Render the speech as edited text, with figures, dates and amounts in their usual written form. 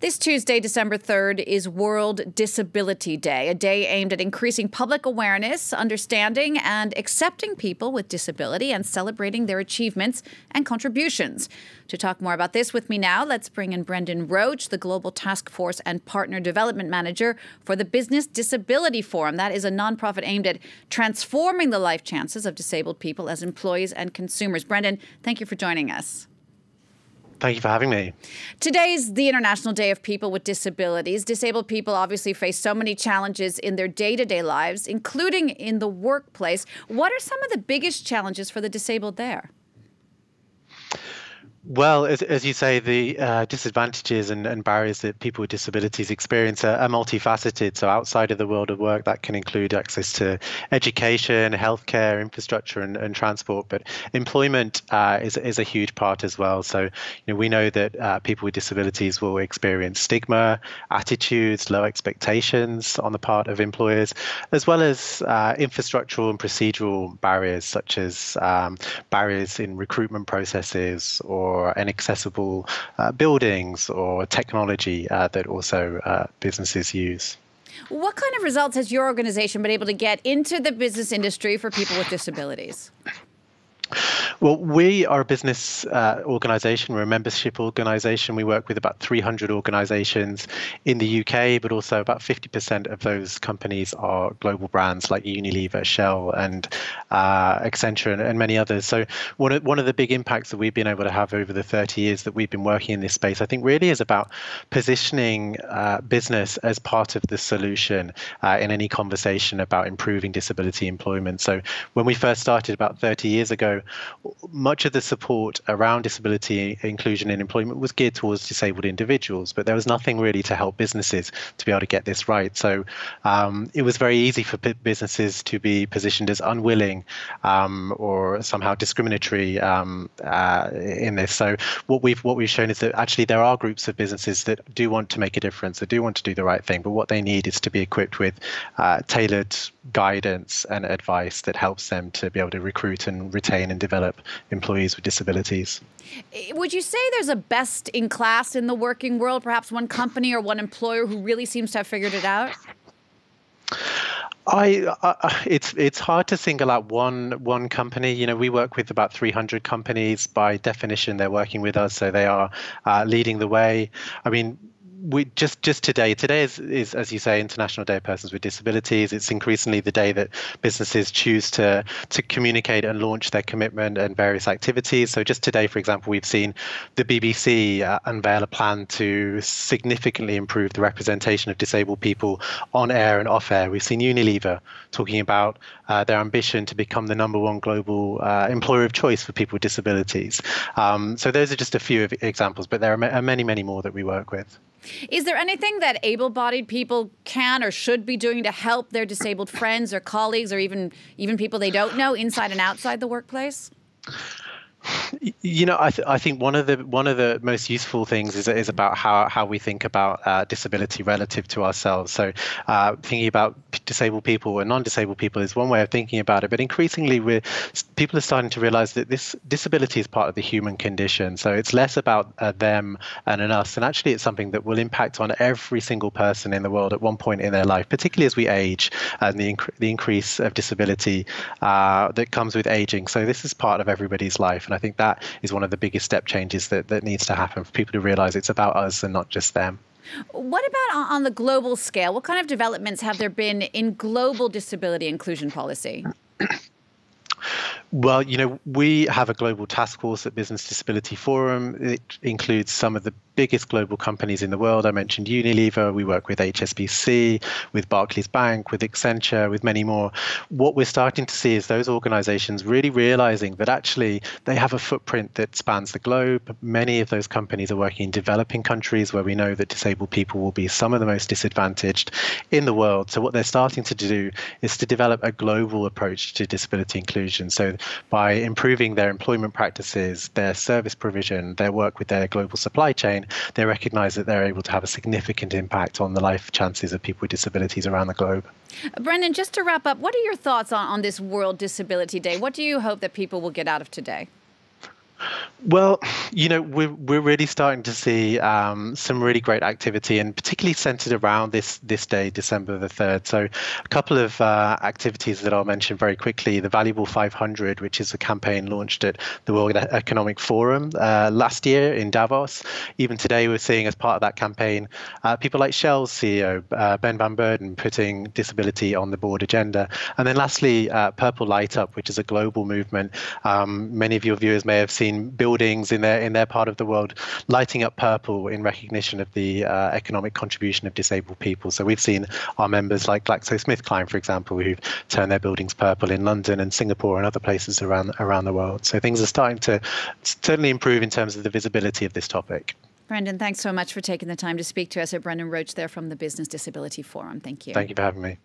This Tuesday, December 3rd, is World Disability Day, a day aimed at increasing public awareness, understanding, and accepting people with disability and celebrating their achievements and contributions. To talk more about this with me now, let's bring in Brendan Roach, the Global Taskforce and Partner Development Manager for the Business Disability Forum. That is a nonprofit aimed at transforming the life chances of disabled people as employees and consumers. Brendan, thank you for joining us. Thank you for having me. Today's the International Day of People with Disabilities. Disabled people obviously face so many challenges in their day-to-day lives, including in the workplace. What are some of the biggest challenges for the disabled there? Well, as you say, the disadvantages and barriers that people with disabilities experience are multifaceted. So outside of the world of work, that can include access to education, healthcare, infrastructure, and transport. But employment is a huge part as well. So we know that people with disabilities will experience stigma, attitudes, low expectations on the part of employers, as well as infrastructural and procedural barriers, such as barriers in recruitment processes or inaccessible buildings or technology that also businesses use. What kind of results has your organization been able to get into the business industry for people with disabilities? Well, we are a business organization. We're a membership organization. We work with about 300 organizations in the UK, but also about 50% of those companies are global brands like Unilever, Shell, and Accenture, and many others. So one of the big impacts that we've been able to have over the 30 years that we've been working in this space, I think really is about positioning business as part of the solution in any conversation about improving disability employment. So when we first started about 30 years ago, much of the support around disability inclusion in employment was geared towards disabled individuals, but there was nothing really to help businesses to be able to get this right. So it was very easy for businesses to be positioned as unwilling or somehow discriminatory in this. So what we've shown is that actually there are groups of businesses that do want to make a difference, that do want to do the right thing, but what they need is to be equipped with tailored guidance and advice that helps them to be able to recruit and retain and develop employees with disabilities. Would you say there's a best in class in the working world, perhaps one company or one employer who really seems to have figured it out? It's hard to single out one company. We work with about 300 companies. By definition, they're working with us, so they are leading the way. I mean, today is, as you say, International Day of Persons with Disabilities. It's increasingly the day that businesses choose to communicate and launch their commitment and various activities. So just today, for example, we've seen the BBC unveil a plan to significantly improve the representation of disabled people on air and off air. We've seen Unilever talking about their ambition to become the #1 global employer of choice for people with disabilities. So those are just a few examples, but there are many, many more that we work with. Is there anything that able-bodied people can or should be doing to help their disabled friends or colleagues or even people they don't know inside and outside the workplace? I think one of the most useful things is about how we think about disability relative to ourselves. So thinking about disabled people and non-disabled people is one way of thinking about it, but increasingly people are starting to realize that this disability is part of the human condition. So it's less about them and an us, and actually it's something that will impact on every single person in the world at one point in their life, particularly as we age and the increase of disability that comes with aging. So this is part of everybody's life, and I think that is one of the biggest step changes that needs to happen for people to realize it's about us and not just them. What about on the global scale? What kind of developments have there been in global disability inclusion policy? Well, we have a global task force at Business Disability Forum. It includes some of the biggest global companies in the world. I mentioned Unilever. We work with HSBC, with Barclays Bank, with Accenture, with many more. What we're starting to see is those organizations really realizing that actually they have a footprint that spans the globe. Many of those companies are working in developing countries where we know that disabled people will be some of the most disadvantaged in the world. So what they're starting to do is to develop a global approach to disability inclusion. So by improving their employment practices, their service provision, their work with their global supply chain, they recognize that they're able to have a significant impact on the life chances of people with disabilities around the globe. Brendan, just to wrap up, what are your thoughts on this World Disability Day? What do you hope that people will get out of today? Well, we're really starting to see some really great activity, and particularly centered around this day, December the 3rd. So a couple of activities that I'll mention very quickly. The Valuable 500, which is a campaign launched at the World Economic Forum last year in Davos. Even today, we're seeing as part of that campaign, people like Shell's CEO, Ben van Beurden, putting disability on the board agenda. And then lastly, Purple Light Up, which is a global movement. Many of your viewers may have seen buildings in their part of the world lighting up purple in recognition of the economic contribution of disabled people. So we've seen our members like GlaxoSmithKline, for example, who've turned their buildings purple in London and Singapore and other places around the world. So things are starting to certainly improve in terms of the visibility of this topic. Brendan, thanks so much for taking the time to speak to us. Brendan Roach there from the Business Disability Forum. Thank you. Thank you for having me.